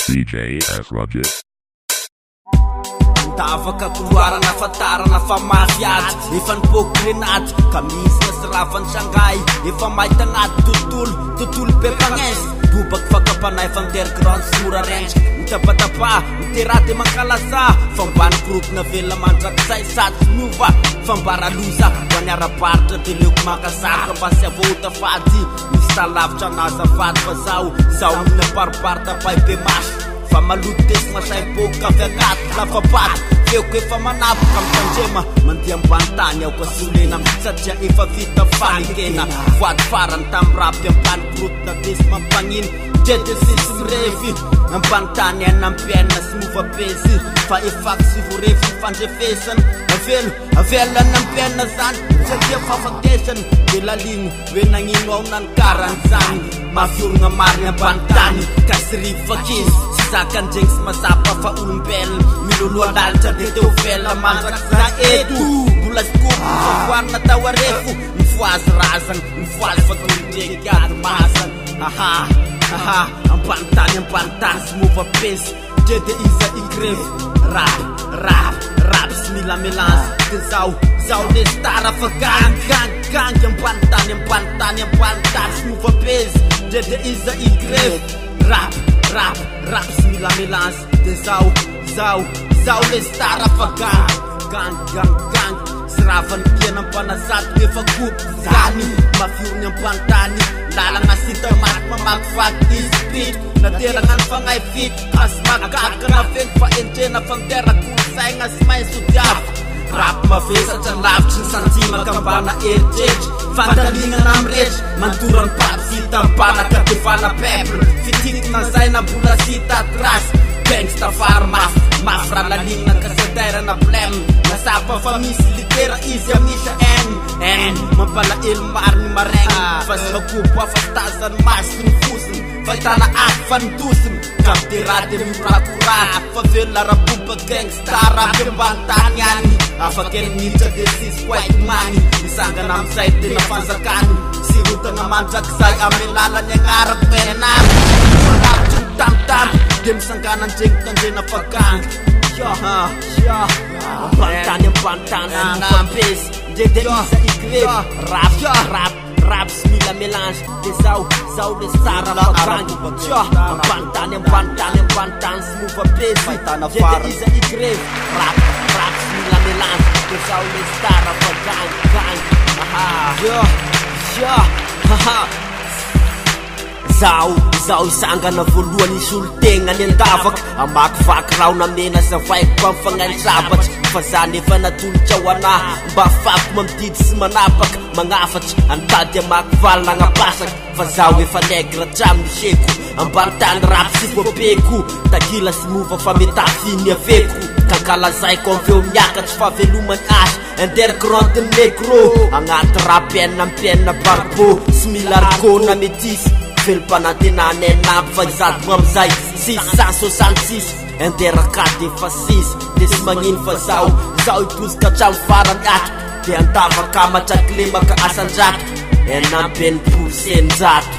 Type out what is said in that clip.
CJS Rugged. Tavaka kuluarana fatarana fa mafy azy efa niboky grenady ka misy nasy Shanghai efa mahita agnaty tontolo be mpagnesy dobaky fakapanahy efa underground sy mora rendraka mitapatapa miterady mankalaza fambany groupe navela mandrakizay sady nova fambara loza ho any arabaritra de leoko makasaka mba sy avota fady misy talavitra anazavady fa zaho amina pariparita be masy fa maloto tesy masay boky avy agnaty lafapaty feoko efa manapoka mitandrema mandeha ambany tany aho ka solena satria efa vita falikena voady farany tam'rapy ambany grotona tesy mampagniny dede sisy mirevy ambany tany anampiaina sy mova-pesy fa efaky sy vorevy fandrefesany avelany ampiaina zany satria fafatesany de lalino hoe nagnino ao nanikarany zany mafiorogna mariny ambany tany ka sy rivakizy sy zakan-dregny sy mazapa fa olombelona miloloha lalitra de teo vela mandraky za eto mbola sikopo favoarina tao arefo mivoazy razagna mivoazy fatolondreky ady mazana ambany tany sy mova-pesy dede iza igrevy rap sy mila mélange de zao le stara fa gang ambany tany sy mova-pesy dede iza igrevy rap sy mila mélange de zao le stara fa gang sy ravany piana ampanazady efa kopy zany mafiorony ambany tany lalagna sita mamakivaky izy pity nateragna ny fagnahy fity asy makaka na feny fa entrena fanterakolosaigna sy mainso diavo rap mavesatra lavitry ny santimaka ambana eritretry fandalignana amrehetra mantorany paty sita mbanaka devana peuple fitikina zay na mbola sita trasy gangsta fary mafy raha lalignana kasaterana blème nasapa fa misy litera izy amisa n mampalaelo mariny maraigny fa sy makopo afastazany masy ny fosiny fahitana aky fa nitosiny kapderady miorakorady fa velona raboba gangsta rapy ambany tany any afaky niditra de sisy poaity magny misangana amizay tena fanjakany sy rotana mandrakizay ame lalany agnarako menanamy lavitry ny tamotamo de misangana andregny tandrena faganga ambany tany mova-pesy dede iza igrevy rap sy mila mélange de zao le sara fagangy ambany tany sy mova-pesy dede iza igrevy rap sy mila mélange de zao le sara fagangy Zao isangana voalohany isy olo-tegna ny andavaka amakivaky raho namena zavaiko ko am'fagnainy sabatry fa zany efa natolotra ho anahy mba afako mamdidy sy manapaka magnafatra antady amakivaly nagnapasaka fa zaho efa negra hatramin'ny seko ambany tany rap sy voapeko takila sy mova fa metafiny aveko kankalazaiko amveo miakatry fa velomany asy underground negro agnaty rap ampiaina barbo sy mila argona metisy velom-panantenana enampy fa izadogna amizay 666 anderakady efa 6 de sy magnino fa zao itozika hatramy farany ato de andavaka matraky lemaka asan-drato enampy enimpolo sy eninjato